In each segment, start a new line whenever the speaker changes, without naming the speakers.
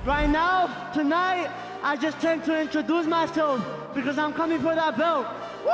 Right now, tonight, I just came to introduce myself because I'm coming for that belt. Woo!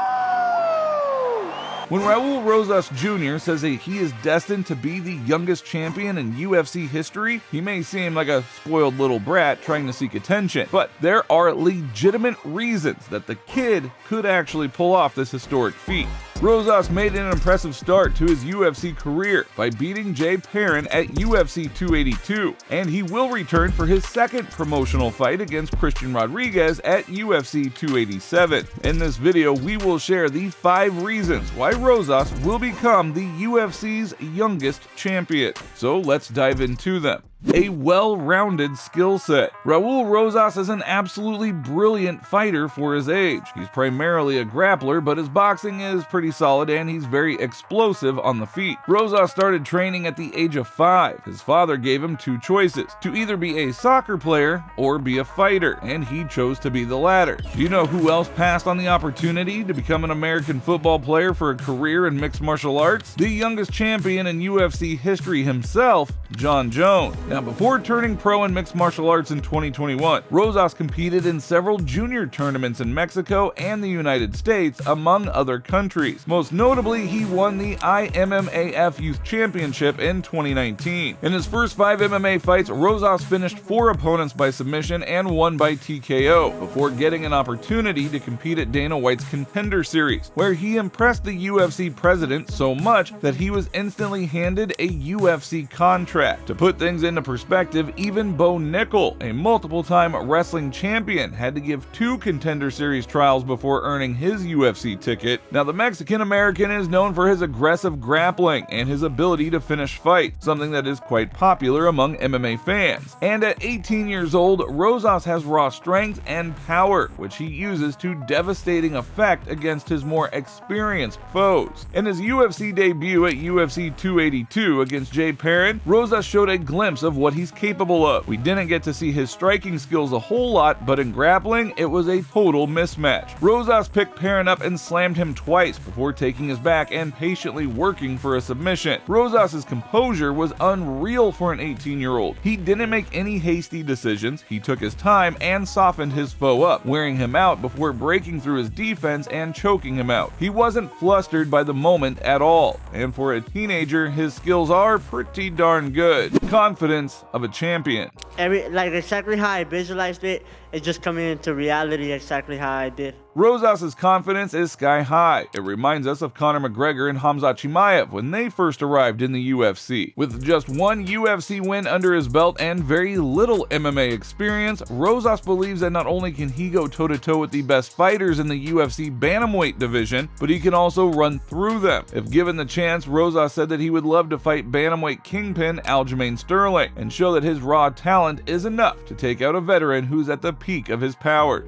When Raul Rosas Jr. says that he is destined to be the youngest champion in UFC history, he may seem like a spoiled little brat trying to seek attention, but there are legitimate reasons that the kid could actually pull off this historic feat. Rosas made an impressive start to his UFC career by beating Jay Perrin at UFC 282, and he will return for his second promotional fight against Christian Rodriguez at UFC 287. In this video, we will share the 5 reasons why Rosas will become the UFC's youngest champion. So let's dive into them. A well-rounded skill set. Raul Rosas is an absolutely brilliant fighter for his age. He's primarily a grappler, but his boxing is pretty solid and he's very explosive on the feet. Rosas started training at the age of 5. His father gave him 2 choices, to either be a soccer player or be a fighter, and he chose to be the latter. Do you know who else passed on the opportunity to become an American football player for a career in mixed martial arts? The youngest champion in UFC history himself, Jon Jones. Now, before turning pro in mixed martial arts in 2021, Rosas competed in several junior tournaments in Mexico and the United States, among other countries. Most notably, he won the IMMAF Youth Championship in 2019. In his first 5 MMA fights, Rosas finished 4 opponents by submission and 1 by TKO, before getting an opportunity to compete at Dana White's Contender Series, where he impressed the UFC president so much that he was instantly handed a UFC contract. To put things into perspective, even Bo Nickel, a multiple-time wrestling champion, had to give 2 Contender Series trials before earning his UFC ticket. Now, the Mexican-American is known for his aggressive grappling and his ability to finish fights, something that is quite popular among MMA fans. And at 18 years old, Rosas has raw strength and power, which he uses to devastating effect against his more experienced foes. In his UFC debut at UFC 282 against Jay Perrin, Rosas showed a glimpse of what he's capable of. We didn't get to see his striking skills a whole lot, but in grappling, it was a total mismatch. Rosas picked Perrin up and slammed him twice before taking his back and patiently working for a submission. Rosas' composure was unreal for an 18-year-old. He didn't make any hasty decisions, he took his time and softened his foe up, wearing him out before breaking through his defense and choking him out. He wasn't flustered by the moment at all, and for a teenager, his skills are pretty darn good. Confidence of a champion.
Exactly how I visualized it, it's just coming into reality exactly how I did.
Rosas' confidence is sky high. It reminds us of Conor McGregor and Khamzat Chimaev when they first arrived in the UFC. With just 1 UFC win under his belt and very little MMA experience, Rosas believes that not only can he go toe-to-toe with the best fighters in the UFC bantamweight division, but he can also run through them. If given the chance, Rosas said that he would love to fight bantamweight kingpin Aljamain Sterling and show that his raw talent is enough to take out a veteran who's at the peak of his power.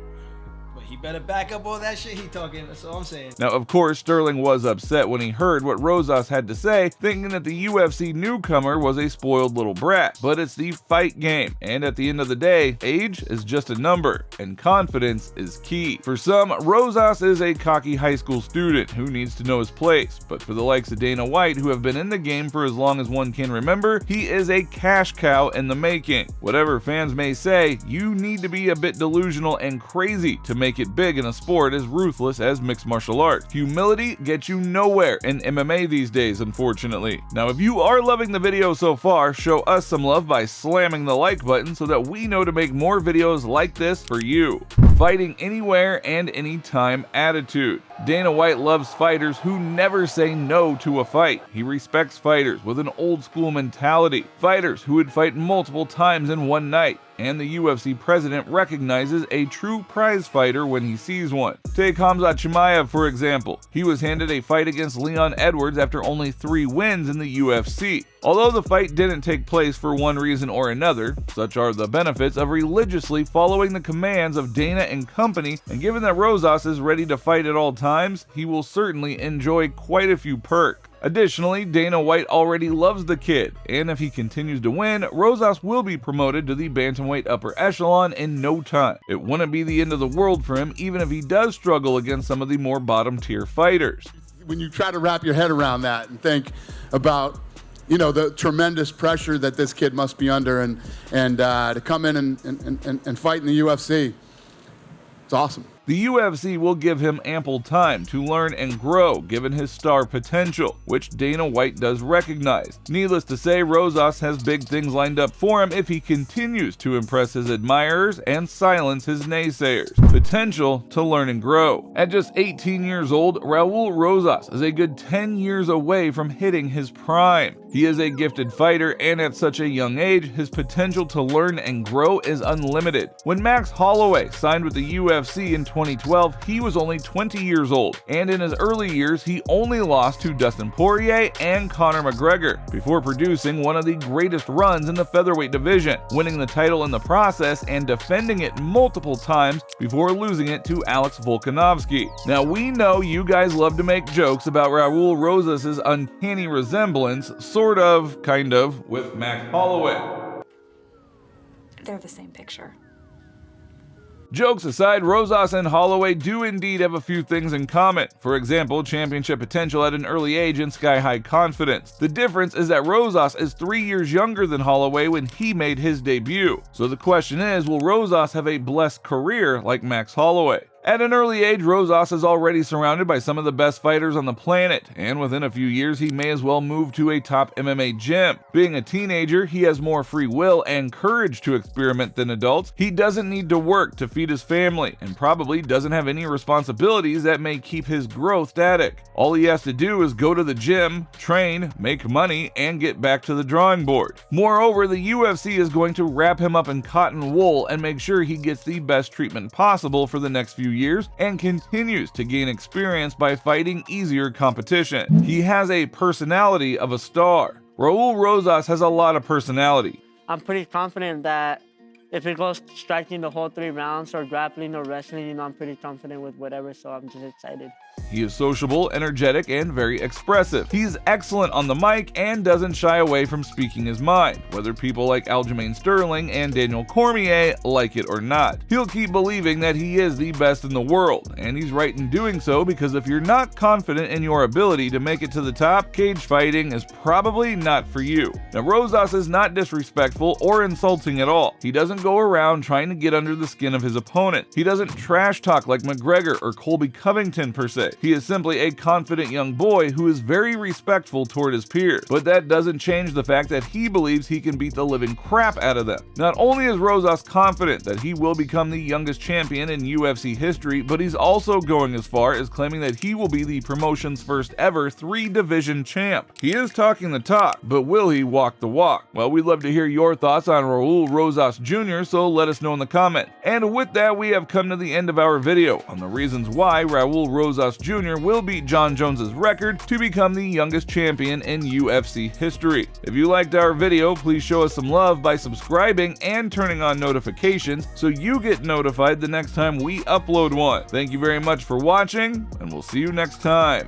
He better back up all that shit he talking, that's all I'm saying.
Now, of course, Sterling was upset when he heard what Rosas had to say, thinking that the UFC newcomer was a spoiled little brat. But it's the fight game, and at the end of the day, age is just a number, and confidence is key. For some, Rosas is a cocky high school student who needs to know his place, but for the likes of Dana White, who have been in the game for as long as one can remember, he is a cash cow in the making. Whatever fans may say, you need to be a bit delusional and crazy to make it big in a sport as ruthless as mixed martial arts. Humility gets you nowhere in MMA these days, unfortunately. Now, if you are loving the video so far, show us some love by slamming the like button so that we know to make more videos like this for you. Fighting anywhere and anytime attitude. Dana White loves fighters who never say no to a fight. He respects fighters with an old school mentality. Fighters who would fight multiple times in one night. And the UFC president recognizes a true prize fighter when he sees one. Take Khamzat Chimaev, for example. He was handed a fight against Leon Edwards after only 3 wins in the UFC. Although the fight didn't take place for one reason or another, such are the benefits of religiously following the commands of Dana and company, and given that Rosas is ready to fight at all times, he will certainly enjoy quite a few perks. Additionally, Dana White already loves the kid, and if he continues to win, Rosas will be promoted to the bantamweight upper echelon in no time. It wouldn't be the end of the world for him, even if he does struggle against some of the more bottom tier fighters.
When you try to wrap your head around that and think about, you know, the tremendous pressure that this kid must be under, and to come in and fight in the UFC, it's awesome.
The UFC will give him ample time to learn and grow given his star potential, which Dana White does recognize. Needless to say, Rosas has big things lined up for him if he continues to impress his admirers and silence his naysayers. Potential to learn and grow. At just 18 years old, Raul Rosas is a good 10 years away from hitting his prime. He is a gifted fighter, and at such a young age, his potential to learn and grow is unlimited. When Max Holloway signed with the UFC in 2012, he was only 20 years old, and in his early years, he only lost to Dustin Poirier and Conor McGregor, before producing one of the greatest runs in the featherweight division, winning the title in the process and defending it multiple times before losing it to Alex Volkanovski. Now, we know you guys love to make jokes about Raul Rosas' uncanny resemblance, sort of, kind of, with Max Holloway.
They're the same picture.
Jokes aside, Rosas and Holloway do indeed have a few things in common. For example, championship potential at an early age and sky-high confidence. The difference is that Rosas is 3 years younger than Holloway when he made his debut. So the question is, will Rosas have a blessed career like Max Holloway? At an early age, Rosas is already surrounded by some of the best fighters on the planet, and within a few years he may as well move to a top MMA gym. Being a teenager, he has more free will and courage to experiment than adults. He doesn't need to work to feed his family, and probably doesn't have any responsibilities that may keep his growth static. All he has to do is go to the gym, train, make money, and get back to the drawing board. Moreover, the UFC is going to wrap him up in cotton wool and make sure he gets the best treatment possible for the next few years and continues to gain experience by fighting easier competition. He has a personality of a star. Raul Rosas has a lot of personality.
I'm pretty confident that if it goes striking the whole 3 rounds or grappling or wrestling, you know, I'm pretty confident with whatever, so I'm just excited.
He is sociable, energetic, and very expressive. He's excellent on the mic and doesn't shy away from speaking his mind, whether people like Aljamain Sterling and Daniel Cormier like it or not. He'll keep believing that he is the best in the world, and he's right in doing so, because if you're not confident in your ability to make it to the top, cage fighting is probably not for you. Now, Rosas is not disrespectful or insulting at all. He doesn't go around trying to get under the skin of his opponent. He doesn't trash talk like McGregor or Colby Covington per se. He is simply a confident young boy who is very respectful toward his peers, but that doesn't change the fact that he believes he can beat the living crap out of them. Not only is Rosas confident that he will become the youngest champion in UFC history, but he's also going as far as claiming that he will be the promotion's first ever 3-division champ. He is talking the talk, but will he walk the walk? Well, we'd love to hear your thoughts on Raul Rosas Jr., so let us know in the comment. And with that, we have come to the end of our video on the reasons why Raul Rosas Jr. will beat Jon Jones's record to become the youngest champion in UFC history. If you liked our video, please show us some love by subscribing and turning on notifications so you get notified the next time we upload one. Thank you very much for watching, and we'll see you next time.